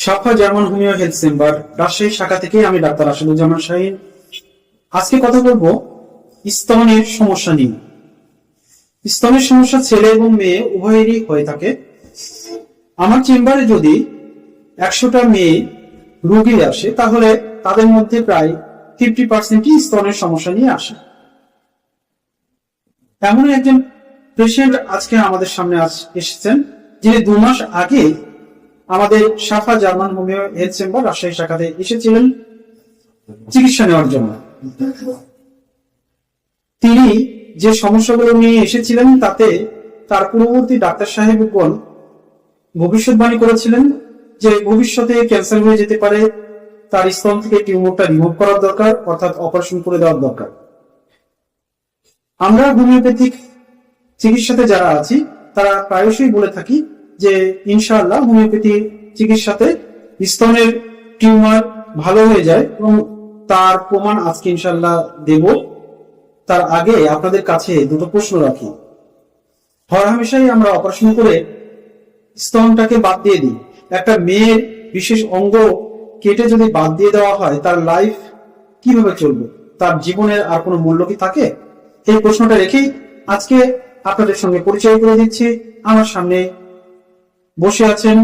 সাফা German homeo health chamber Rajshahi শাখা থেকে আমি ডাক্তার রাশেদুজ্জামান শাহীন। আজকে কথা বলবো স্তনের সমস্যা নিয়ে। স্তনের সমস্যা ছেলে এবং মেয়ে উভয়েরই হয়ে থাকে। আমার চেম্বারে যদি 100টা মেয়ে রোগী আসে তাহলে তাদের মধ্যে প্রায় 50% স্তনের সমস্যা নিয়ে আসে। এমন একজন পেশেন্ট আজকে আমাদের সামনে এসেছেন, যিনি 2 মাস আগে আমাদের Safa German homeo health chamber Rajshahi শাখাতে এসেছিলেন চিকিৎসা নেওয়ার জন্য। তিনি যে সমস্যাগুলো নিয়ে এসেছিলেন তাতে তার পূর্ববর্তী ডাক্তার সাহেবগণ ভবিষ্যৎবাণী করেছিলেন যে ভবিষ্যতে ক্যান্সার হয়ে যেতে পারে, তার স্তন থেকে টিউমারটা রিমুভ করার দরকার, অর্থাৎ অপারেশন করে দেওয়ার দরকার। আমরা হোমিওপ্যাথিক চিকিৎসাতে যারা আছি তারা প্রায়শই বলে থাকি যে ইনশাআল্লাহ হোমিওপ্যাথি চিকিৎসাতে স্তনের টিউমার ভালো হয়ে যায় এবং তার প্রমাণ আজকে ইনশাআল্লাহ দেব। তার আগে আপনাদের কাছে দুটো প্রশ্ন রাখি। হরহামেশাই আমরা অপারেশন করে স্তনটাকে বাদ দিয়ে দিই। একটা মেয়ের বিশেষ অঙ্গ কেটে যদি বাদ দিয়ে দেওয়া হয় তার লাইফ কিভাবে চলবে, তার জীবনের আর কোনো মূল্য কি থাকে? এই প্রশ্নটা রেখেই আজকে আপনাদের সঙ্গে পরিচয় করে দিচ্ছি। আমার সামনে বসে আছেন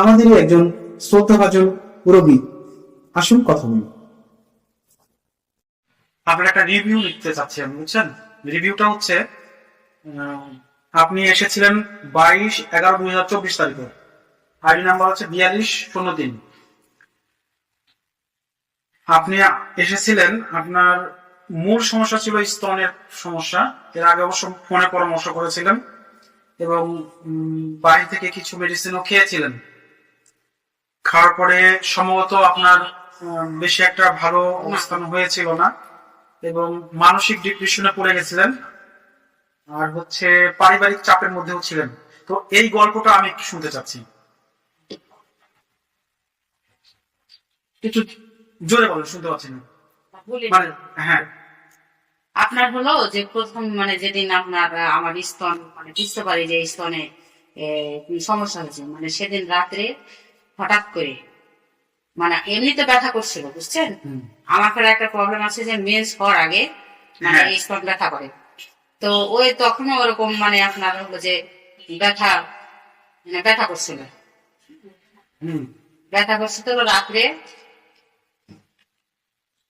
আমাদেরই একজন শ্রদ্ধাভাজন রোগী। আসুন কথা বলি। আপনার একটা রিভিউ লিখতে চাচ্ছি আমি, বুঝছেন? রিভিউটা হচ্ছে আপনি এসেছিলেন 22/11/2024 তারিখে। আইডি নাম্বার হচ্ছে 4203। আপনি এসেছিলেন, আপনার মূল সমস্যা ছিল স্তনের সমস্যা। এর আগে অবশ্য ফোনে পরামর্শ করেছিলেন এবং বাইরে থেকে কিছু মেডিসিনও খেয়েছিলেন। খাওয়ার পরে সম্ভবত আপনার বেশি একটা ভালো অবস্থান হয়েছিল না এবং মানসিক ডিপ্রেশনে পড়ে গেছিলেন, আর হচ্ছে পারিবারিক চাপের মধ্যেও ছিলেন। তো এই গল্পটা আমি একটু শুনতে চাচ্ছি। একটু জোরে বলেন, শুনতে পাচ্ছি না। মানে হ্যাঁ, আপনার হলো যে প্রথম মানে যেদিন আপনার আমার স্তন মানে বুঝতে পারি যে স্তনে সমস্যা হয়েছে, মানে সেদিন রাত্রে হঠাৎ করে মানে এমনিতে ব্যথা করছিল, বুঝছেন? আমার ফের একটা প্রবলেম আছে যে মেন্স হওয়ার আগে মানে স্তন ব্যথা করে। তো ওই তখনও ওরকম মানে আপনার হলো যে ব্যথা মানে ব্যথা করছিল, ব্যথা করছে। তো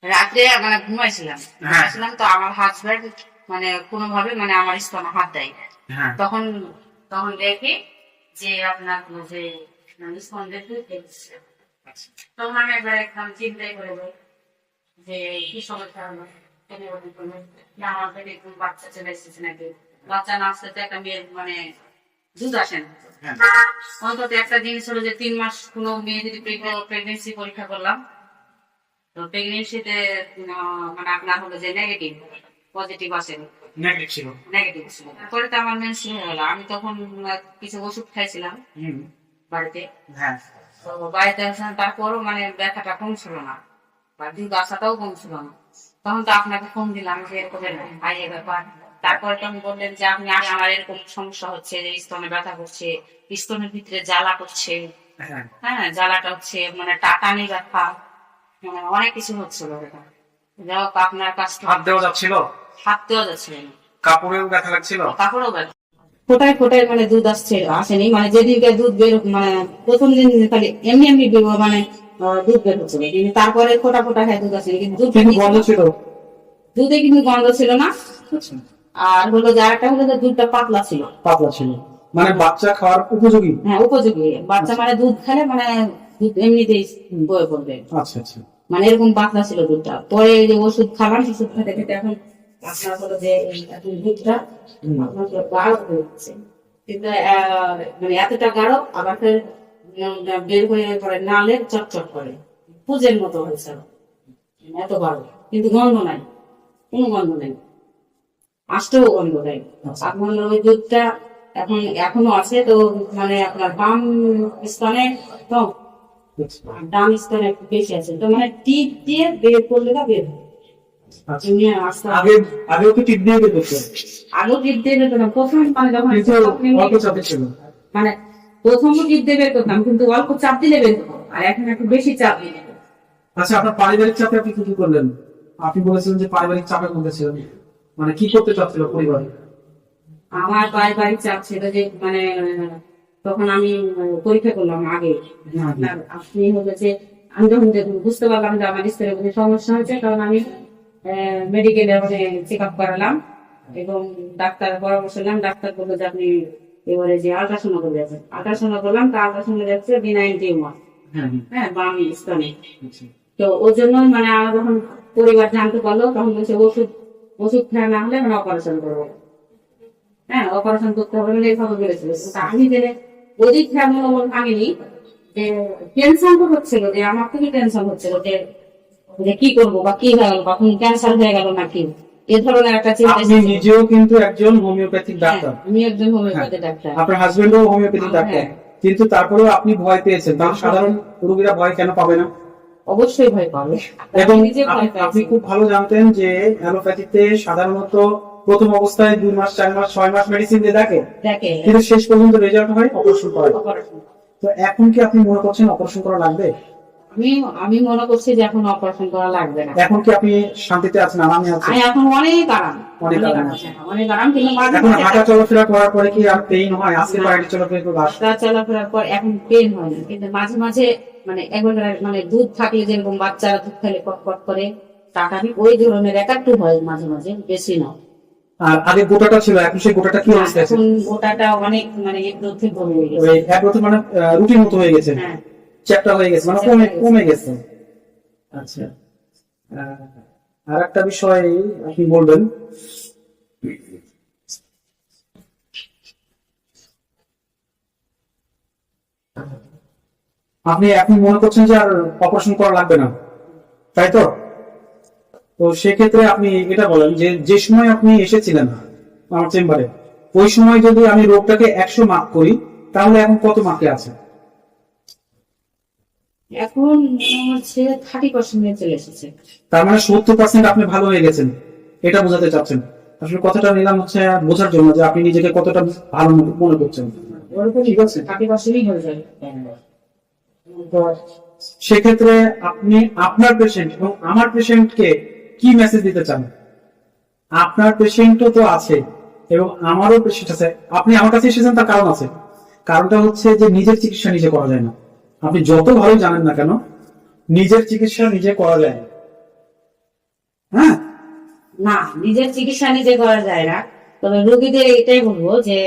রাত্রে মানে ঘুমাইছিলাম, তো আমার হাজব্যান্ড মানে কোনোভাবে মানে আমার স্তনে হাত দেয়। তখন দেখি যে আপনার যে স্তন দেখে তখন আমি একবার একদম চিন্তাই করে যাই যে কি সমস্যা হলো, আমার পেটে একটু বাচ্চা চলে এসেছে নাকি। বাচ্চা না আসতে একটা মেয়ের মানে দুধ আসেন। অন্তত একটা জিনিস হলো যে 3 মাস কোনো মেয়ে যদি প্রেগনেন্সি পরীক্ষা করলাম, তো প্রেগনেন্সিতে মানে আপনার হলো যে নেগেটিভ, পজিটিভ আসেন, নেগেটিভ ছিল। পরে তো আমার মেন্স হয়ে গেল। আমি তখন কিছু ওষুধ খাইছিলাম বাড়িতে। তো বাড়িতে আসলাম, তারপরও মানে ব্যথাটা কমছিল না বা দুধ আসাটাও কমছিল না। তখন তো আপনাকে ফোন দিলাম যে এরকম ভাইয়ের ব্যাপার। তারপরে তখন বললেন যে আপনি আমার এরকম সমস্যা হচ্ছে যে স্তনে ব্যথা করছে, স্তনের ভিতরে জ্বালা করছে, হ্যাঁ জ্বালাটা হচ্ছে মানে টাটানি ব্যথা, মানে অনেক কিছু হচ্ছিল। যাই হোক আপনার কাছ থেকে হাত দেওয়া যাচ্ছিল না, কাপড়েও ব্যথা লাগছিল, কাপড়েও ব্যথা, ফোটায় ফোটায় মানে দুধ আসেনি। মানে যেদিনকে দুধ বের মানে প্রথম দিন খালি এমনি মানে দুধ বের হচ্ছিল, কিন্তু তারপরে ফোটা ফোটা খায় দুধ আসেনি। কিন্তু গন্ধ ছিল, দুধে কিন্তু গন্ধ ছিল না। আর হলো যে আরেকটা হলো যে দুধটা পাতলা ছিল, মানে বাচ্চা খাওয়ার উপযোগী। হ্যাঁ উপযোগী। বাচ্চা মানে দুধ খেলে মানে দুধ এমনিতেই বয়ে পড়বে। আচ্ছা আচ্ছা, মানে এরকম পাতলা ছিল দুধটা। পরে যে ওষুধ খালাম, ওষুধ খেতে খেতে এখন আপনার হলো যে দুধটা গাঢ় হয়ে যাচ্ছে, কিন্তু মানে এতটা গাঢ় আবার ফের বের হয়ে পরে নালের চটচট করে পুজের মতো হয়েছে, এত গাঢ়। কিন্তু গন্ধ নাই, কোনো গন্ধ নেই, আসতেও গন্ধ নেই। আপনার ওই দুধটা এখনো আছে। তো মানে আপনার বাম স্তনে কম, ডান স্তনে একটু বেশি আছে। তো মানে টিপ দিয়ে বের করলে না বের হয়। আগেও কি টিপ দিয়ে বের করতে? আগেও টিপ দিয়ে বের করতাম প্রথম, মানে যখন অল্প চাপে ছিল, মানে প্রথমও টিপ দিয়ে বের করতাম, কিন্তু অল্প চাপ দিলে বের করতাম। আর এখন একটু বেশি চাপ দিয়ে দিল। আচ্ছা, আপনার পারিবারিক চাপে আপনি কি কি করলেন? আপনি বলেছিলেন যে পারিবারিক চাপের মধ্যে ছিলেন, মানে কি করতে চাচ্ছিল পরিবার? আমার পারিবারিক চাপ ছিল যে মানে তখন আমি পরীক্ষা করলাম আগে। আপনার আপনি হচ্ছে আমি যখন বুঝতে পারলাম যে আমার স্তরে কোনো সমস্যা হয়েছে, তখন আমি মেডিকেলে মানে চেক আপ করালাম এবং ডাক্তার পরামর্শ নিলাম। ডাক্তার বললো যে আপনি এবারে যে আল্ট্রাসাউন্ড করে যাচ্ছেন। আল্ট্রাসাউন্ড করলাম, তা আল্ট্রাসাউন্ড যাচ্ছে বিনাইন টিউমার, হ্যাঁ বাম স্তনে। তো ওর জন্য মানে আমার যখন পরিবার জানতে পারলো, তখন বলছে ওষুধ খাওয়া না হলে মানে অপারেশন করবো, হ্যাঁ অপারেশন করতে হবে মানে এইভাবে বলেছিল। আমি জেনে অধিক খেয়াল মনোবল ভাঙিনি, যে টেনশন তো হচ্ছিল, যে আমার খুবই টেনশন হচ্ছিল যে কি করবো বা কি হয়ে গেল, কখন ক্যান্সার হয়ে গেল নাকি, এ ধরনের একটা চিন্তা। আপনি নিজেও কিন্তু একজন হোমিওপ্যাথিক ডাক্তার। আমি একজন হোমিওপ্যাথি ডাক্তার। আপনার হাজবেন্ডও হোমিওপ্যাথিক ডাক্তার, কিন্তু তারপরেও আপনি ভয় পেয়েছেন। তাহলে সাধারণ রোগীরা ভয় কেন পাবে না? অবশ্যই ভয় পাবে। এবং আপনি খুব ভালো জানতেন যে অ্যালোপ্যাথিতে সাধারণত প্রথম অবস্থায় 2 মাস 4 মাস 6 মাস মেডিসিন দিয়ে দেখে, কিন্তু শেষ পর্যন্ত রেজাল্ট হয় অপারেশন করা। তো এখন কি আপনি মনে করছেন অপারেশন করা লাগবে? আমি মনে করছি যে এখন অপারেশন করা লাগবে না। এখন কি আপনি শান্তিতে আছেন, আরামে আছেন? এখন অনেক আরাম, অনেক আরাম। অনেক আরাম। কিন্তু এখন হাঁটা চলাফেরা করার পরে কি আর পেইন হয়? আজকে বাইরে চলাফেরা করে হাঁটা চলাফেরার পর এখন পেইন হয় না, কিন্তু মাঝে মাঝে মানে একবার মানে দুধ থাকলে যেরকম বাচ্চারা দুধ খেলে পটপট করে টাকানি, ওই ধরনের একটু হয় মাঝে মাঝে, বেশি না। আর আগে গোটাটা ছিল, এখন সেই গোটাটা কি অবস্থা আছে? এখন গোটাটা অনেক মানে একটু কমে গেছে। ওই এক বছর মানে রুটিন মতো হয়ে গেছে, হ্যাঁ চ্যাপ্টা হয়ে গেছে, মানে কমে গেছে। আচ্ছা, আর একটা বিষয় আপনি বলবেন, আপনি এখন মনে করছেন যে আর অপারেশন করা লাগবে না, তাই তো? তো সেক্ষেত্রে আপনি এটা বলেন যে যে সময় আপনি এসেছিলেন আমার চেম্বারে, ওই সময় যদি আমি রোগটাকে 100 মার্ক করি, তাহলে এখন কত মার্কে আছে? এখন মনে হচ্ছে 30% চলে এসেছে। তার মানে 70% আপনি ভালো হয়ে গেছেন, এটা বোঝাতে চাচ্ছেন? আসলে কথাটা নিলাম হচ্ছে বোঝার জন্য যে আপনি নিজেকে কতটা ভালো মনে করছেন। ঠিক আছে, 30%ই হয়ে যাবে। সেক্ষেত্রে আপনি আপনার পেশেন্ট এবং আমার পেশেন্টকে কি মেসেজ দিতে চান? আপনার পেশেন্টও তো আছে এবং আমারও পেশেন্ট আছে। আপনি আমার কাছে এসেছেন তার কারণ আছে। কারণটা হচ্ছে যে নিজের চিকিৎসা নিজে করা যায় না। আপনি যত ভালো জানেন না কেন, নিজের চিকিৎসা নিজে করা যায় না। হ্যাঁ, না, নিজের চিকিৎসা নিজে করা যায় না। তবে রোগীদের এটাই বলবো যে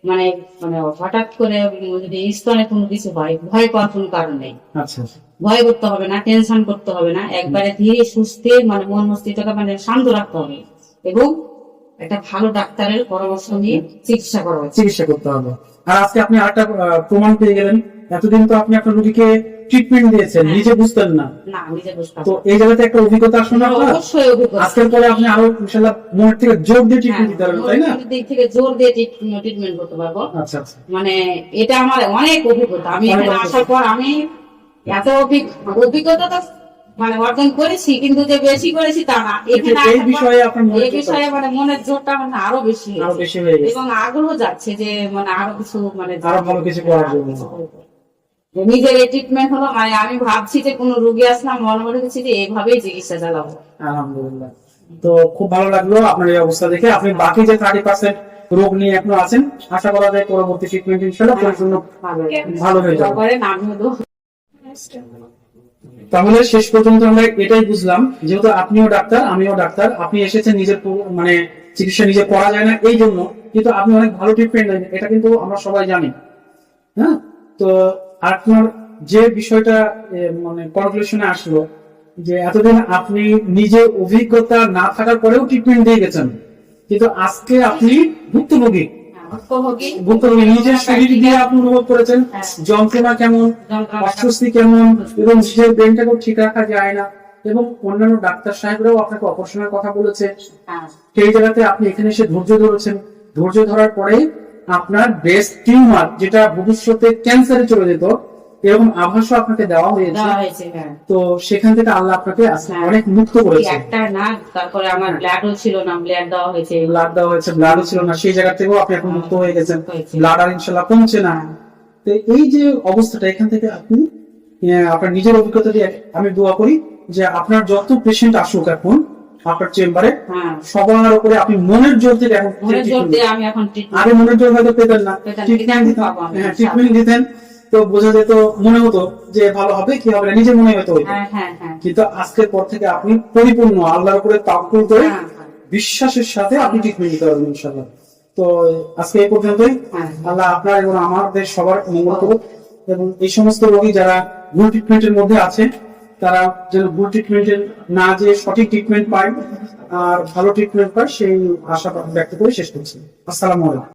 মানে মানে হঠাৎ করে যদি স্তনে কোনো কিছু হয়, ভয় পাওয়ার কোনো কারণ নেই। আচ্ছা, ভয় করতে হবে না, টেনশন করতে হবে না। একবারে ধীরে সুস্থে মানে মন মস্তিষ্কটা মানে শান্ত রাখতে হবে এবং একটা ভালো ডাক্তারের পরামর্শ নিয়ে চিকিৎসা করা উচিত। চিকিৎসা করতে হবে। আর আজকে আপনি আরেকটা প্রমাণ পেয়ে গেলেন। এতদিন তো আপনি আপনার রোগীকে ট্রিটমেন্ট দিয়েছেন, নিজে বুঝতেন না। না, নিজে বুঝতাম। তো এই জায়গাতে একটা অভিজ্ঞতা আসলে অবশ্যই অভিজ্ঞতা। আজকের পরে আপনি আরো ইনশাআল্লাহ মনের থেকে জোর দিয়ে ট্রিটমেন্ট দিতে পারবেন, তাই না? দিক থেকে জোর দিয়ে ট্রিটমেন্ট করতে পারবো। আচ্ছা আচ্ছা, মানে এটা আমার অনেক অভিজ্ঞতা। আমি এখানে আসার পর আমি এত অভিজ্ঞতা তো মানে অর্জন করেছি, কিন্তু যে বেশি করেছি তা না। এখানে এই বিষয়ে আপনার এই বিষয়ে মানে মনের জোরটা মানে আরো বেশি হয়ে গেছে এবং আগ্রহ যাচ্ছে যে মানে আরো কিছু মানে আরো ভালো কিছু করার জন্য। নিজের এই ট্রিটমেন্ট হলো মানে আমি ভাবছি যে কোনো রোগী আসলাম মনে মনে হচ্ছে যে এইভাবেই চিকিৎসা চালাবো। আলহামদুলিল্লাহ, তো খুব ভালো লাগলো আপনার এই অবস্থা দেখে। আপনি বাকি যে 30% রোগ নিয়ে এখনো আছেন, আশা করা যায় পরবর্তী ট্রিটমেন্ট ইনশাআল্লাহ পরিপূর্ণ ভালো হয়ে যাবে। তাহলে শেষ পর্যন্ত আমরা এটাই বুঝলাম, যেহেতু আপনিও ডাক্তার আমিও ডাক্তার, আপনি এসেছেন নিজের মানে চিকিৎসা নিজে করা যায় না এই জন্য, কিন্তু আপনি অনেক ভালো ট্রিটমেন্ট দেন, এটা কিন্তু আমরা সবাই জানি। হ্যাঁ, তো আপনার যে বিষয়টা মানে কনক্লুশনে আসলো যে এতদিন আপনি নিজে অভিজ্ঞতা না থাকার পরেও ট্রিটমেন্ট দিয়ে গেছেন, কিন্তু আজকে আপনি ভুক্তভোগী নিজের শরীর দিয়ে আপনি অনুভব করেছেন যন্ত্রণা কেমন, অস্বস্তি কেমন, এবং নিজের ব্রেনটাকেও ঠিক রাখা যায় না। এবং অন্যান্য ডাক্তার সাহেবরাও আপনাকে অপারেশনের কথা বলেছে, সেই জায়গাতে আপনি এখানে এসে ধৈর্য ধরেছেন। ধৈর্য ধরার পরে আপনার ব্রেস্ট টিউমার, যেটা ভবিষ্যতে ক্যান্সারে চলে যেত, এরকম আভাসও আপনাকে দেওয়া হয়েছে। তো সেখান থেকে আল্লাহ আপনাকে অনেক মুক্ত করেছে। একটা না, তারপরে আমার ব্লাডও ছিল না, ব্লাড দেওয়া হয়েছে, ব্লাডও ছিল না, সেই জায়গা থেকেও আপনি এখন মুক্ত হয়ে গেছেন। ব্লাড আর ইনশাআল্লাহ কমছে না। তো এই যে অবস্থাটা, এখান থেকে আপনি আপনার নিজের অভিজ্ঞতা দিয়ে আমি দোয়া করি যে আপনার যত পেশেন্ট আসুক এখন আপনার চেম্বারে হ্যাঁ সবার উপরে আপনি মনের জোর থেকে এখন মনের জোর দিয়ে আমি এখন treatment আগে মনের জোর হয়তো পেতেন না, পেতেন, ট্রিটমেন্ট দিতেন, পাবো আমি, হ্যাঁ ট্রিটমেন্ট দিতেন, তো বোঝা যেত, মনে হতো যে ভালো হবে কি হবে না, নিজের মনে হতো হইতো। হ্যাঁ হ্যাঁ হ্যাঁ কিন্তু আজকের পর থেকে আপনি পরিপূর্ণ আল্লাহর উপরে তাওয়াক্কুল করে হ্যাঁ, বিশ্বাসের সাথে আপনি ট্রিটমেন্ট নিতে পারবেন ইনশাআল্লাহ। তো আজকে এই পর্যন্তই। হ্যাঁ। আল্লাহ আপনার এবং আমাদের সবার মঙ্গল করুক, এবং এই সমস্ত রোগী যারা ভুল ট্রিটমেন্টের মধ্যে আছে তারা যেন ভুল ট্রিটমেন্টের না যে সঠিক ট্রিটমেন্ট পায় আর ভালো ট্রিটমেন্ট পায় সেই আশা ব্যক্ত করে শেষ করছি। আসসালামু আলাইকুম।